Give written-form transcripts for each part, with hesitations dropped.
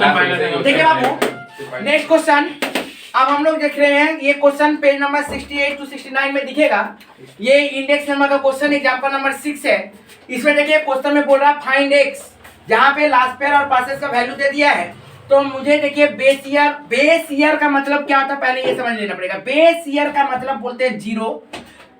देखिए बाबू next question अब हम लोग देख रहे हैं। ये क्वेश्चन पेज नंबर 68 to 69 में दिखेगा। ये इंडेक्स नंबर का क्वेश्चन एग्जांपल नंबर 6 है। इसमें देखिए क्वेश्चन में बोल रहा है फाइंड एक्स, जहाँ पे लास्ट पेयर और पासेस का वैल्यू दे दिया है। तो मुझे देखिए बेस ईयर का मतलब क्या होता है पहले ये समझ लेना पड़ेगा। बेस ईयर का मतलब बोलते हैं जीरो,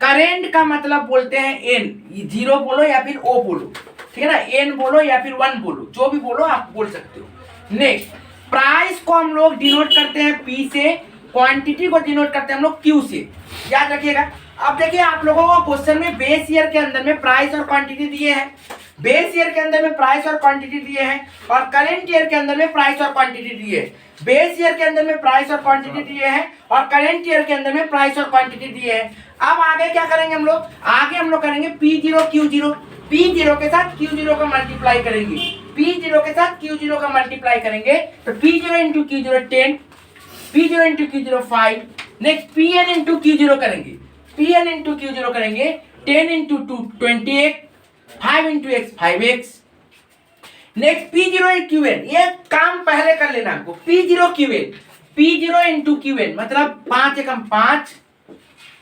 करेंट का मतलब बोलते हैं एन। जीरो बोलो या फिर ओ बोलो, ठीक है ना, एन बोलो या फिर 1 बोलो, जो भी बोलो आप बोल सकते हो। नेक्स्ट प्राइस को हम लोग डिनोट करते हैं पी से, क्वांटिटी को डिनोट करते हैं हम लोग क्यू से, याद रखिएगा। अब देखिए आप लोगों को क्वेश्चन में बेस ईयर के अंदर में प्राइस और क्वांटिटी दिए हैं, बेस ईयर के अंदर में प्राइस और क्वांटिटी दिए हैं, और करेंट ईयर के अंदर में प्राइस और क्वांटिटी दिए हैं। बेस ईयर के अंदर में प्राइस और क्वांटिटी दिए हैं और करेंट ईयर के अंदर में प्राइस और क्वांटिटी दिए हैं। अब आगे क्या करेंगे हम लोग, आगे हम लोग करेंगे P0 Q0, P0 के साथ Q0 का मल्टीप्लाई करेंगे, P0 के साथ Q0 का मल्टीप्लाई करेंगे तो P0 into Q0 10, P0 into Q0 5, next Pn into Q0 करेंगे, Pn इंटू Q0 करेंगे 10 into 2 28, 5 into x 5x। Next P0 Qn, ये काम पहले कर लेना हमको। P0 Qn, P0 into Qn मतलब 5 एकम 5,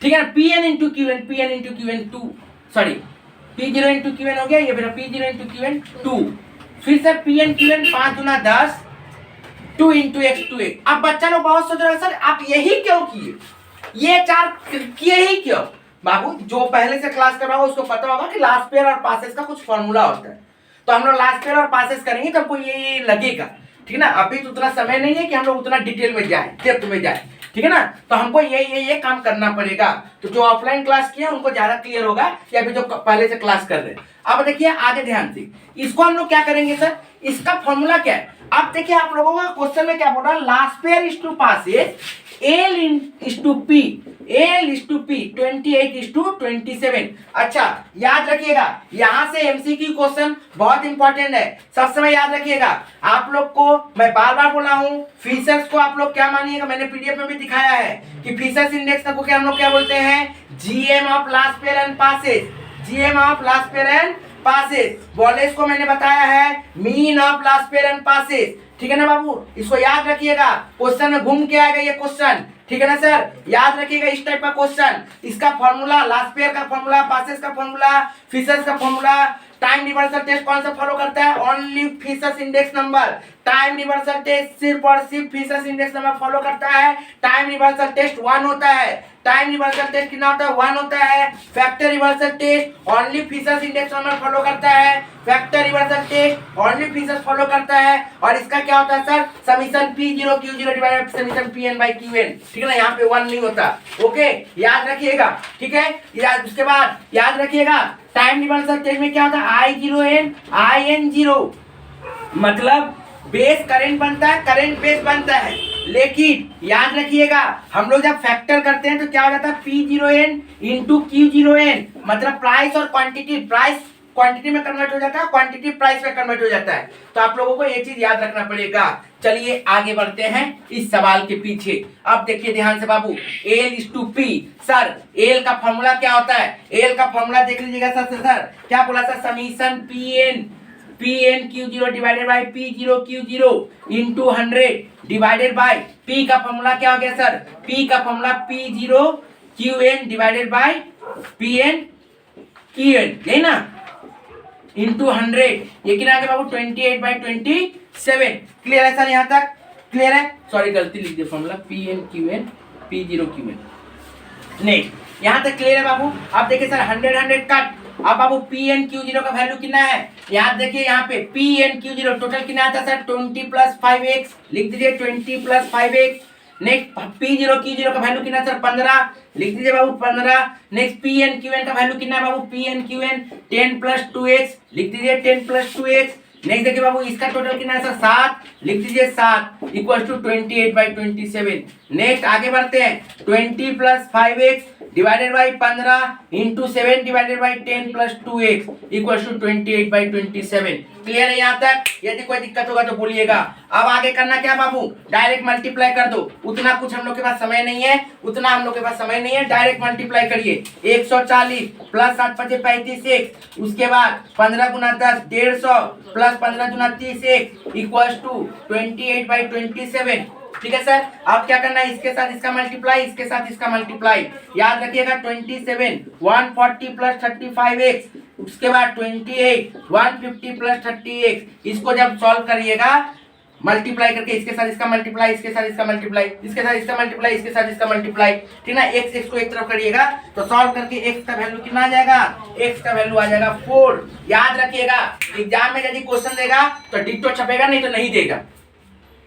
ठीक है ना। Pn into Qn, Pn into Qn 2, sorry P0 into Qn हो गया, ये मेरा P0 इंटू Qn 2, फिर से Pn Qn 5 गुना 10, 2 इंटू x 2x। अब बच्चा लोग बहुत सोच रहे हैं सर आप यही क्यों किए, ये चार किए ही क्यों? बाबू जो पहले से क्लास कर रहा हो उसको पता होगा कि लास्ट पेयर और पासेस का कुछ फॉर्मूला होता है। तो हम लोग लास्ट पेयर और पासेस करेंगे तो हमको ये लगेगा, ठीक है ना। अभी तो उतना समय नहीं है कि हम लोग उतना डिटेल में जाए, डेप्थ में जाए, ठीक है ना। तो हमको ये काम करना पड़ेगा। तो जो ऑफलाइन क्लास किया उनको ज्यादा क्लियर होगा या फिर जो पहले से क्लास कर रहे हैं। अब देखिए आगे ध्यान से, इसको हम लोग क्या करेंगे सर, इसका फॉर्मूला क्या है। अब देखिए आप लोगों का क्वेश्चन में क्या बोल रहा है, Laspeyres is to Paasche's L is to P, L is to P 28 is to 27। अच्छा याद रखिएगा, यहां से एमसीक्यू क्वेश्चन बहुत इंपॉर्टेंट है, सब समय याद रखिएगा। आप लोग को मैं बार बार बोला हूं, फीचर्स को आप लोग क्या मानिएगा, मैंने पीडीएफ में भी दिखाया है कि फीचर्स इंडेक्स को क्या हम लोग क्या बोलते हैं, GM of last pair and passes, GM of last pair and passes. Wallace को मैंने बताया है mean of last pair and passes, ठीक है ना बाबू। इसको याद रखिएगा, क्वेश्चन में घूम के आएगा ये क्वेश्चन, ठीक है ना सर, याद रखिएगा इस टाइप का क्वेश्चन। इसका फॉर्मूला, लास्ट पेयर का फॉर्मूला, पासेस का फॉर्मूला, फिशर्स का फॉर्मूला। टाइम रिवर्सल टेस्ट कौन सा फॉलो करता है, only Fisher's index number. Time reversal test सिर्फ और सिर्फ फिशर्स इंडेक्स नंबर फॉलो करता है। टाइम रिवर्सल टेस्ट 1 होता है, टाइम रिवर्सल टेस्ट कितना होता है, 1 होता है। Factor reversal test only Fisher's index number follow करता है, factor reversal test only Fisher's follow करता है। और इसका क्या होता है sir, summation P0 Q0 divided by summation Pn by Qn, ठीक है ना, यहाँ पे 1 नहीं होता, ओके याद रखिएगा, ठीक है। याद उसके बाद याद रखिएगा टाइम रिवर्सल टेस्ट में क्या होता है, I0n IN0 मतलब बेस करंट बनता है, करंट बेस बनता है। लेकिन याद रखिएगा हम लोग जब फैक्टर करते हैं तो क्या हो जाता है, P0n इंटू Q0n मतलब प्राइस और क्वांटिटी, प्राइस क्वांटिटी में कन्वर्ट हो जाता है, क्वांटिटी प्राइस में कन्वर्ट हो जाता है। तो आप लोगों को ये चीज याद रखना पड़ेगा। चलिए आगे बढ़ते हैं इस सवाल के पीछे। अब देखिए ध्यान से बाबू, L is to P, sir L का फॉर्मूला क्या होता है, L का फॉर्मूला देख लीजिएगा सर क्या बोला sir, summation Pn Q0 divided bye P0 Q0 into 100 divided by P का फॉर्मूला क्या हो गया सर, P का formula P0 Qn divided by Pn Qn, यही ना, इंटू 100। ये कितना आ गया बाबू 28 बाय 27। क्लियर है सर, यहाँ तक क्लियर है, सॉरी गलती लिख दिया formula Pn Qn P0 Qn। Next यहाँ तक क्लियर है बाबू। अब देखिए सर 100 कट। अब बाबू Pn Q0 का वैल्यू कितना है, याद देखिए यहाँ पे Pn Q0 टोटल कितना आता है सर, 20 प्लस 5x, लिख दीजिए 20 plus 5x। Next P0 Q0 का वैल्यू कितना सर 15, लिख दीजिए बाबू 15। नेक्स्ट Pn Qn का वैल्यू कितना है बाबू, Pn Qn 10 प्लस 2x, लिख दीजिए 10 प्लस 2x। नेक्स्ट देखिए बाबू इसका टोटल कितना है सर 7, लिख दीजिए 7 इक्वल टू 28 बाई 27। नेक्स्ट आगे बढ़ते हैं 20 plus 5x divided by 15 into 7 divided by 10 plus 2x equal to 28/27। Clear है यहाँ तक? यदि कोई दिक्कत होगा तो बोलिएगा। अब आगे करना क्या बाबू, डायरेक्ट मल्टीप्लाई कर दो। उतना कुछ हम लोग के पास समय नहीं है, डायरेक्ट मल्टीप्लाई करिए। 140 प्लस 7 5 35x, उसके बाद 15 गुना 10 150 प्लस 15 गुना 30x इक्वल टू 28/27। ठीक है सर। अब क्या करना है, इसके साथ इसका मल्टीप्लाई, इसके साथ इसका मल्टीप्लाई। याद रखिएगा 27 140 प्लस 35x, उसके बाद 28 150 प्लस 30x। इसको जब सॉल्व करिएगा मल्टीप्लाई करके, इसके साथ इसका मल्टीप्लाई, इसके साथ इसका मल्टीप्लाई, इसके साथ इसका मल्टीप्लाई, इसके साथ इसका मल्टीप्लाई, ठीक ना। x को एक तरफ करिएगा तो सॉल्व करके x का वैल्यू कितना आ जाएगा, x का वैल्यू आ जाएगा 4। याद रखिएगा एग्जाम में यदि क्वेश्चन देगा तो डिक्टो छपेगा, नहीं तो नहीं देगा।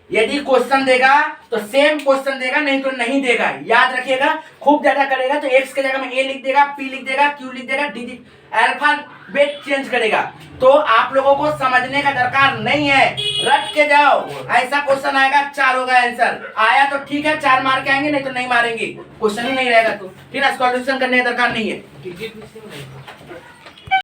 यदि क्वेश्चन देगा तो सेम क्वेश्चन देगा, नहीं तो नहीं देगा। याद रखिएगा, खूब ज्यादा करेगा तो x के जगह में a लिख देगा, p लिख देगा, q लिख देगा, d अल्फाबेट चेंज करेगा। तो आप लोगों को समझने का दरकार नहीं है, रट के जाओ। ऐसा क्वेश्चन आएगा 4 होगा आंसर, आया तो ठीक है 4 मार के आएंगे, नहीं तो नहीं मारेंगे, क्वेश्चन ही नहीं रहेगा। तो फिर सॉल्यूशन करने का दरकार नहीं है।